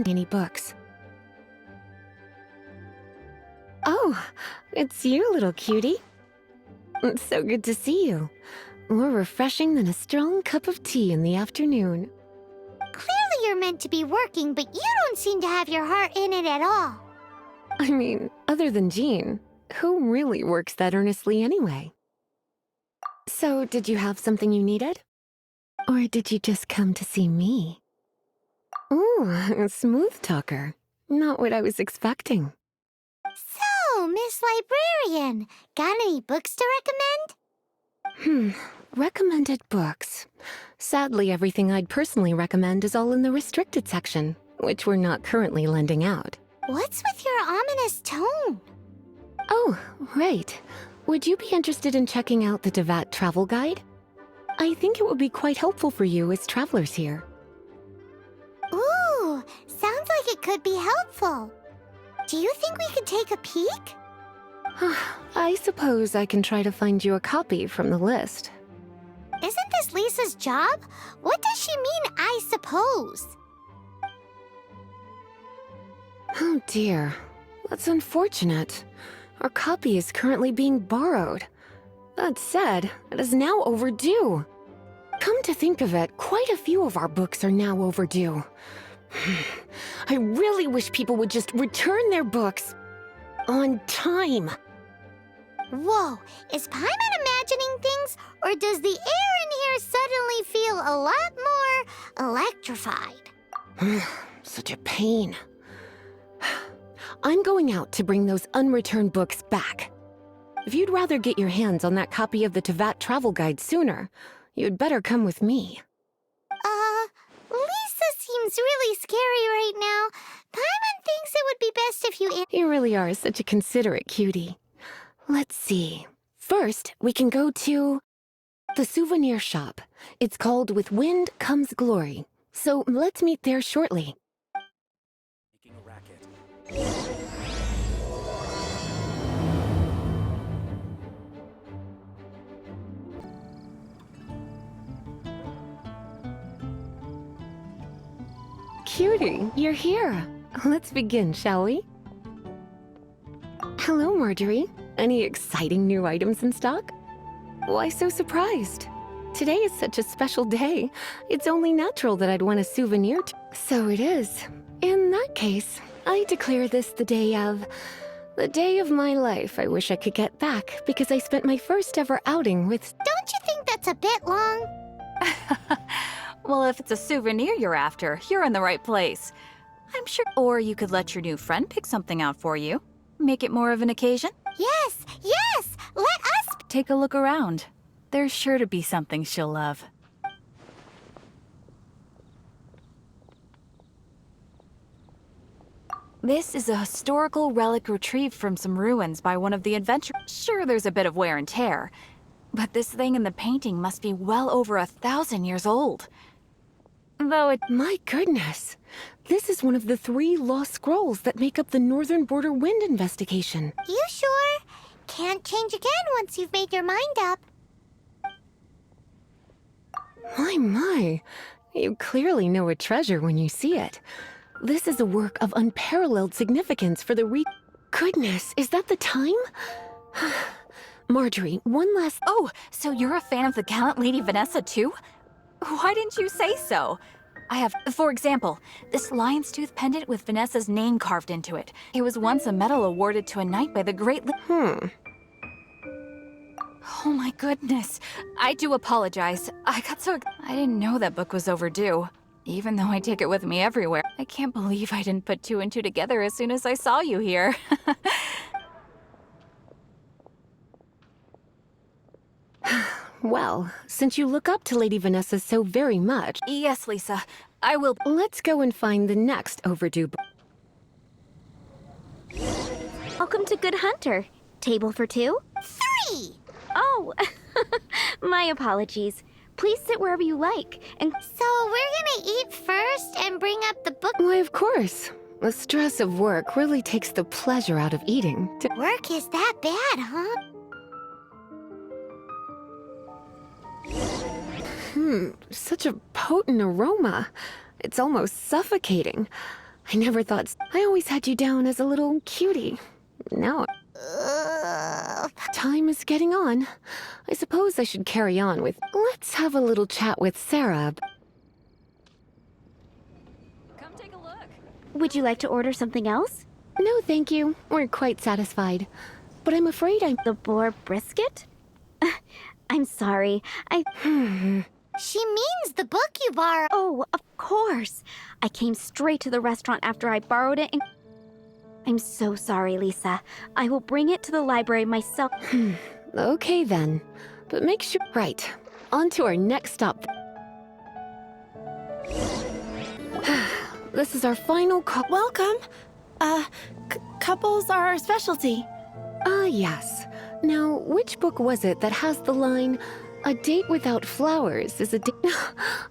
any books. Oh, it's you, little cutie. It's so good to see you. More refreshing than a strong cup of tea in the afternoon. Clearly you're meant to be working, but you don't seem to have your heart in it at all. I mean, other than Jean, who really works that earnestly anyway? So, did you have something you needed? Or did you just come to see me? Ooh, a smooth talker. Not what I was expecting. So, Miss Librarian, got any books to recommend? Recommended books. Sadly, everything I'd personally recommend is all in the restricted section, which we're not currently lending out. What's with your ominous tone? Oh, right. Would you be interested in checking out the Devat travel guide? I think it would be quite helpful for you as travelers here. Ooh, sounds like it could be helpful. Do you think we could take a peek? I suppose I can try to find you a copy from the list. Isn't this Lisa's job? What does she mean, I suppose? Oh dear, that's unfortunate. Our copy is currently being borrowed. That said, it is now overdue. Come to think of it, quite a few of our books are now overdue. I really wish people would just return their books on time. Whoa, is Paimon imagining things, or does the air in here suddenly feel a lot more electrified? Such a pain. I'm going out to bring those unreturned books back. If you'd rather get your hands on that copy of the Tevat travel guide sooner, you'd better come with me. Lisa seems really scary right now. Paimon thinks it would be best if you... You really are such a considerate cutie. Let's see. First, we can go to the souvenir shop. It's called With Wind Comes Glory. So let's meet there shortly. Making a racket. Cutie, you're here. Let's begin, shall we? Hello, Marjorie. Any exciting new items in stock? Why so surprised? Today is such a special day. It's only natural that I'd want a souvenir. So it is. In that case, I declare this the day of my life I wish I could get back because I spent my first ever outing with... Don't you think that's a bit long? Well, if it's a souvenir you're after, you're in the right place. I'm sure. Or you could let your new friend pick something out for you. Make it more of an occasion. Yes, yes! Let us... Take a look around. There's sure to be something she'll love. This is a historical relic retrieved from some ruins by one of the adventurers. Sure, there's a bit of wear and tear, but this thing in the painting must be well over 1,000 years old. Though it... My goodness! This is one of the 3 lost scrolls that make up the Northern Border Wind investigation. You sure? Can't change again once you've made your mind up. My. You clearly know a treasure when you see it. This is a work of unparalleled significance for the Goodness, is that the time? Marjorie, one last... Oh, so you're a fan of the gallant Lady Vanessa too? Why didn't you say so? I have, for example, this lion's tooth pendant with Vanessa's name carved into it. It was once a medal awarded to a knight by the great... Oh my goodness. I do apologize. I didn't know that book was overdue. Even though I take it with me everywhere. I can't believe I didn't put 2 and 2 together as soon as I saw you here. Well, since you look up to Lady Vanessa so very much... Yes, Lisa. I will... Let's go and find the next overdue book. Welcome to Good Hunter. Table for 2? 3! Oh, my apologies. Please sit wherever you like. And So we're gonna eat first and bring up the book... Why, of course. The stress of work really takes the pleasure out of eating. Work is that bad, huh? Such a potent aroma. It's almost suffocating. I never thought. I always had you down as a little cutie. Now, time is getting on. I suppose I should carry on with. Let's have a little chat with Sarah. Come take a look. Would you like to order something else? No, thank you. We're quite satisfied. But I'm afraid I'm. The boar brisket? I'm sorry. She means the book you borrowed. Oh, of course. I came straight to the restaurant after I borrowed it and... I'm so sorry, Lisa. I will bring it to the library myself. Okay then. But make sure. Right. On to our next stop. This is our final call. Welcome. Couples are our specialty. Ah, yes. Now, which book was it that has the line, "A date without flowers is a date"?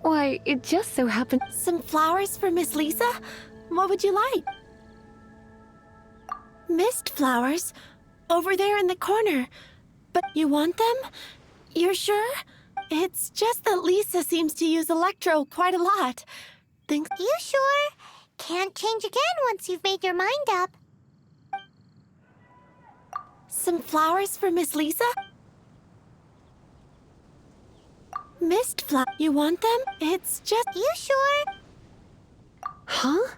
Why, it just so happened. Some flowers for Miss Lisa? What would you like? Mist flowers? Over there in the corner. But you want them? You're sure? It's just that Lisa seems to use Electro quite a lot. Think... You sure? Can't change again once you've made your mind up. Some flowers for Miss Lisa? Mist flower. You want them? It's just... You sure? Huh?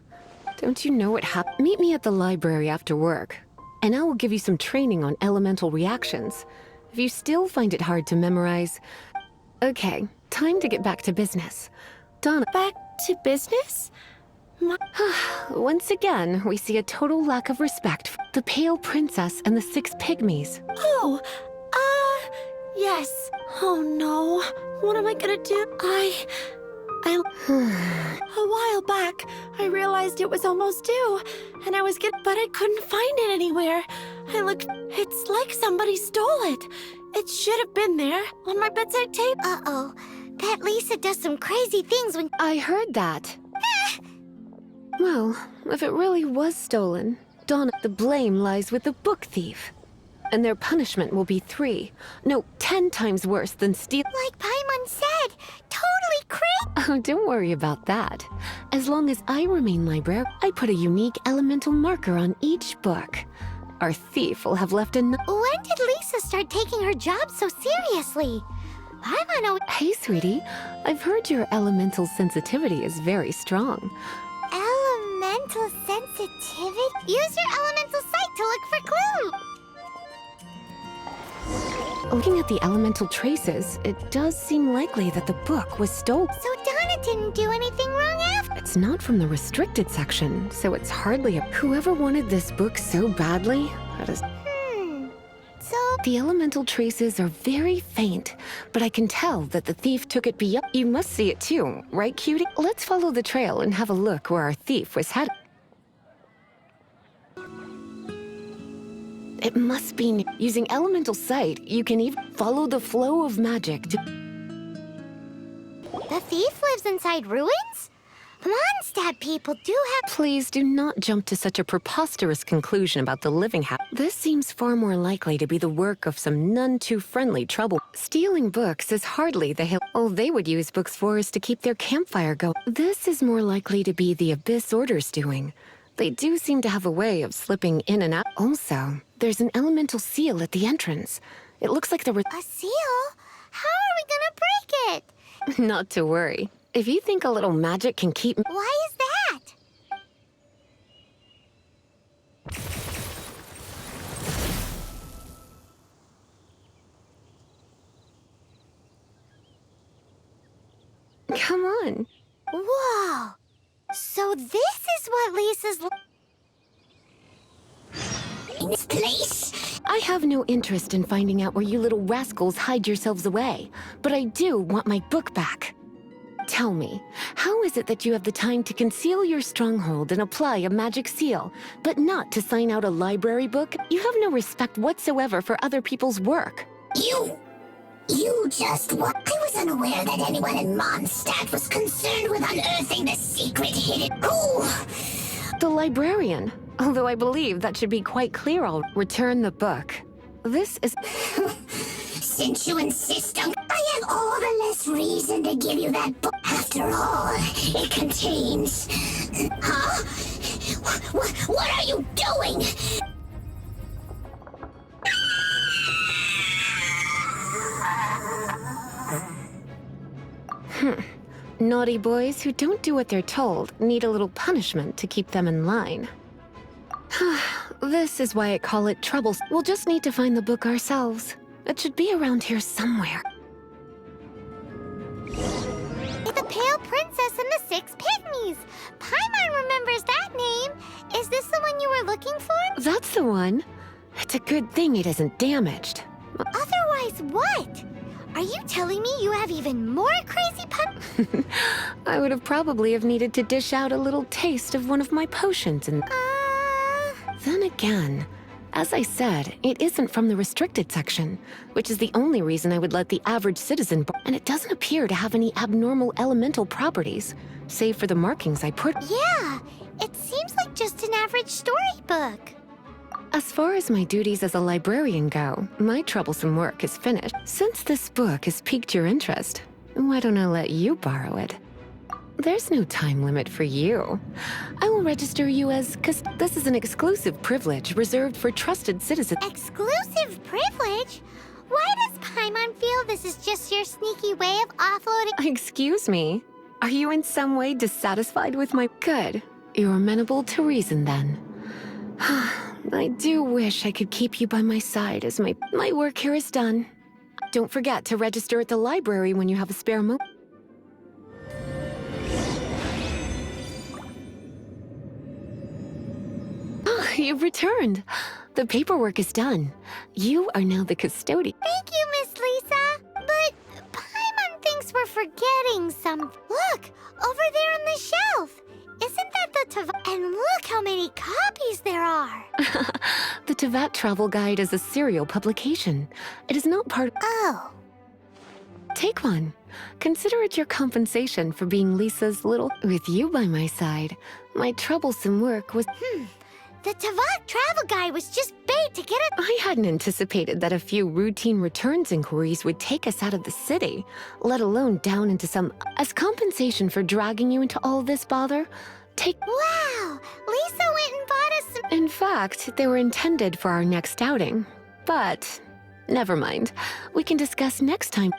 Don't you know what happened? Meet me at the library after work, and I will give you some training on elemental reactions. If you still find it hard to memorize... Okay, time to get back to business. Donna... Back to business? Once again, we see a total lack of respect for the Pale Princess and the 6 Pygmies. Oh, yes. Oh no. What am I gonna do? A while back, I realized it was almost due, and I was but I couldn't find it anywhere. I looked, it's like somebody stole it. It should have been there, on my bedside table. Uh-oh. That Lisa does some crazy things when... I heard that. Well, if it really was stolen, Donna, the blame lies with the book thief. And their punishment will be 10 times worse than steal. Like Paimon said, totally crazy. Oh, don't worry about that. As long as I remain librarian, I put a unique elemental marker on each book. Our thief will have left a... When did Lisa start taking her job so seriously? Paimon... Hey, sweetie. I've heard your elemental sensitivity is very strong. Elemental sensitivity? Use your elemental sight to look for clues. Looking at the elemental traces, it does seem likely that the book was stolen. So Donna didn't do anything wrong after. It's not from the restricted section, so it's hardly a... Whoever wanted this book so badly, that is... So... The elemental traces are very faint, but I can tell that the thief took it beyond... You must see it too, right, cutie? Let's follow the trail and have a look where our thief was headed. It must be... Using elemental sight, you can even follow the flow of magic to... The thief lives inside ruins? Mondstadt people do have... Please do not jump to such a preposterous conclusion about the living This seems far more likely to be the work of some none too friendly trouble. Stealing books is hardly the all they would use books for is to keep their campfire going. This is more likely to be the Abyss Order's doing. They do seem to have a way of slipping in and out. Also, there's an elemental seal at the entrance. It looks like there were... A seal? How are we gonna break it? Not to worry. If you think a little magic can keep... Why is that? Come on. Whoa! So this is what Lisa's... In this place? I have no interest in finding out where you little rascals hide yourselves away, but I do want my book back. Tell me, how is it that you have the time to conceal your stronghold and apply a magic seal, but not to sign out a library book? You have no respect whatsoever for other people's work. You just what? I was unaware that anyone in Mondstadt was concerned with unearthing the secret hidden... Who? The librarian. Although I believe that should be quite clear. I'll return the book. This is... Since you insist on... I have all the less reason to give you that book. After all, it contains... Huh? What are you doing? Naughty boys who don't do what they're told need a little punishment to keep them in line. This is why I call it Troublesome. We'll just need to find the book ourselves. It should be around here somewhere. The Pale Princess and the Six Pygmies. Paimon remembers that name. Is this the one you were looking for? That's the one. It's a good thing it isn't damaged. Otherwise, what? Are you telling me you have even more crazy I would have probably have needed to dish out a little taste of one of my potions and... Then again, as I said, it isn't from the restricted section, which is the only reason I would let the average citizen and it doesn't appear to have any abnormal elemental properties, save for the markings I put... Yeah, it seems like just an average storybook. As far as my duties as a librarian go, my troublesome work is finished. Since this book has piqued your interest, why don't I let you borrow it? There's no time limit for you. I will register you as... cause this is an exclusive privilege reserved for trusted citizens. Exclusive privilege? Why does Paimon feel this is just your sneaky way of offloading? Excuse me? Are you in some way dissatisfied with my... Good. You're amenable to reason then. I do wish I could keep you by my side as my work here is done. Don't forget to register at the library when you have a spare moment. You've returned. The paperwork is done. You are now the custodian. Thank you, Miss Lisa. But Paimon thinks we're forgetting some... Look, over there on the shelf. Isn't that the Tavat? And look how many copies there are. The Tavat Travel Guide is a serial publication. It is not part of... Oh. Take one. Consider it your compensation for being Lisa's little... With you by my side, my troublesome work was... The Tavat Travel Guide was just bait to get it. I hadn't anticipated that a few routine returns inquiries would take us out of the city, let alone down into some... As compensation for dragging you into all this bother, take... Wow! Lisa went and bought us some... In fact, they were intended for our next outing. But... never mind. We can discuss next time.